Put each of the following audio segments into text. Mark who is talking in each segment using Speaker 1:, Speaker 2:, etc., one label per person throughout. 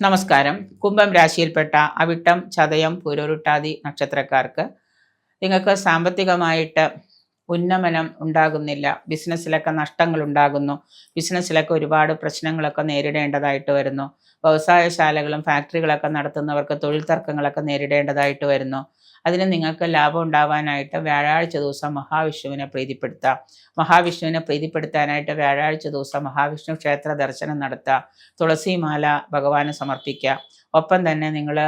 Speaker 1: നമസ്കാരം. കുംഭം രാശിയിൽപ്പെട്ട അവിട്ടം, ചതയം, പുരോരുട്ടാതി നക്ഷത്രക്കാർക്ക് നിങ്ങൾക്ക് സാമ്പത്തികമായിട്ട് ഉന്നമനം ഉണ്ടാകുന്നില്ല. ബിസിനസ്സിലൊക്കെ നഷ്ടങ്ങൾ ഉണ്ടാകുന്നു. ബിസിനസ്സിലൊക്കെ ഒരുപാട് പ്രശ്നങ്ങളൊക്കെ നേരിടേണ്ടതായിട്ട് വരുന്നു. വ്യവസായശാലകളും ഫാക്ടറികളൊക്കെ നടത്തുന്നവർക്ക് തൊഴിൽ തർക്കങ്ങളൊക്കെ നേരിടേണ്ടതായിട്ട് വരുന്നു. അതിന് നിങ്ങൾക്ക് ലാഭം ഉണ്ടാവാനായിട്ട് വ്യാഴാഴ്ച ദിവസം മഹാവിഷ്ണുവിനെ പ്രീതിപ്പെടുത്താം. മഹാവിഷ്ണുവിനെ പ്രീതിപ്പെടുത്താനായിട്ട് വ്യാഴാഴ്ച ദിവസം മഹാവിഷ്ണു ക്ഷേത്ര ദർശനം നടത്തുക. തുളസിമാല ഭഗവാന് സമർപ്പിക്കുക. ഒപ്പം തന്നെ നിങ്ങൾ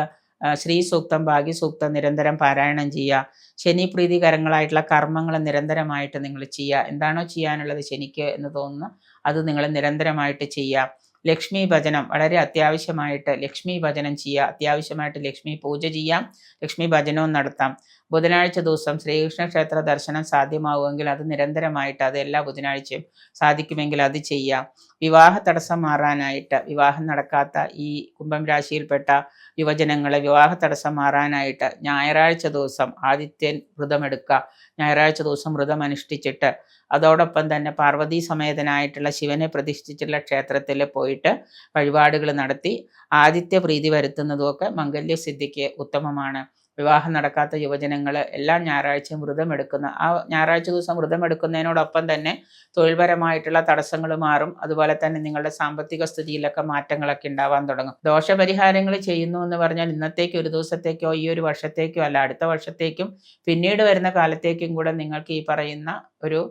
Speaker 1: ശ്രീ സൂക്തം, ഭാഗ്യസൂക്തം നിരന്തരം പാരായണം ചെയ്യുക. ശനി പ്രീതികരങ്ങളായിട്ടുള്ള കർമ്മങ്ങൾ നിരന്തരമായിട്ട് നിങ്ങൾ ചെയ്യുക. എന്താണോ ചെയ്യാനുള്ളത് ശനിക്ക് എന്ന് തോന്നുന്നു അത് നിങ്ങൾ നിരന്തരമായിട്ട് ചെയ്യുക. ലക്ഷ്മി ഭജനം വളരെ അത്യാവശ്യമായിട്ട് ലക്ഷ്മി ഭജനം ചെയ്യുക. അത്യാവശ്യമായിട്ട് ലക്ഷ്മി പൂജ ചെയ്യാം. ലക്ഷ്മി ഭജനവും നടത്താം. ബുധനാഴ്ച ദിവസം ശ്രീകൃഷ്ണ ക്ഷേത്ര ദർശനം സാധ്യമാവുമെങ്കിൽ അത് നിരന്തരമായിട്ട് അത് എല്ലാ ബുധനാഴ്ചയും സാധിക്കുമെങ്കിൽ അത് ചെയ്യാം. വിവാഹ തടസ്സം മാറാനായിട്ട് വിവാഹം നടക്കാത്ത ഈ കുംഭം രാശിയിൽപ്പെട്ട യുവജനങ്ങളെ വിവാഹ തടസ്സം മാറാനായിട്ട് ഞായറാഴ്ച ദിവസം ആദിത്യൻ വ്രതമെടുക്കുക. ഞായറാഴ്ച ദിവസം വ്രതം അനുഷ്ഠിച്ചിട്ട് അതോടൊപ്പം തന്നെ പാർവതീ സമേതനായിട്ടുള്ള ശിവനെ പ്രതിഷ്ഠിച്ചിട്ടുള്ള ക്ഷേത്രത്തിൽ പോയിട്ട് വഴിപാടുകൾ നടത്തി ആദിത്യ പ്രീതി വരുത്തുന്നതുമൊക്കെ മംഗല്യസിദ്ധിക്ക് ഉത്തമമാണ്. വിവാഹം നടക്കാത്ത യുവജനങ്ങൾ എല്ലാ ഞായറാഴ്ചയും വ്രതമെടുക്കുന്ന ആ ഞായറാഴ്ച ദിവസം വ്രതമെടുക്കുന്നതിനോടൊപ്പം തന്നെ തൊഴിൽപരമായിട്ടുള്ള തടസ്സങ്ങൾ മാറും. അതുപോലെ തന്നെ നിങ്ങളുടെ സാമ്പത്തിക സ്ഥിതിയിലൊക്കെ മാറ്റങ്ങളൊക്കെ ഉണ്ടാവാൻ തുടങ്ങും. ദോഷപരിഹാരങ്ങൾ ചെയ്യുന്നു എന്ന് പറഞ്ഞാൽ ഇന്നത്തേക്ക് ഒരു ദിവസത്തേക്കോ ഈ ഒരു വർഷത്തേക്കോ അല്ല, അടുത്ത വർഷത്തേക്കും പിന്നീട് വരുന്ന കാലത്തേക്കും കൂടെ നിങ്ങൾക്ക് ഈ പറയുന്ന ഒരു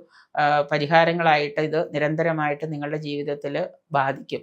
Speaker 1: പരിഹാരങ്ങളായിട്ട് ഇത് നിരന്തരമായിട്ട് നിങ്ങളുടെ ജീവിതത്തിൽ ബാധിക്കും.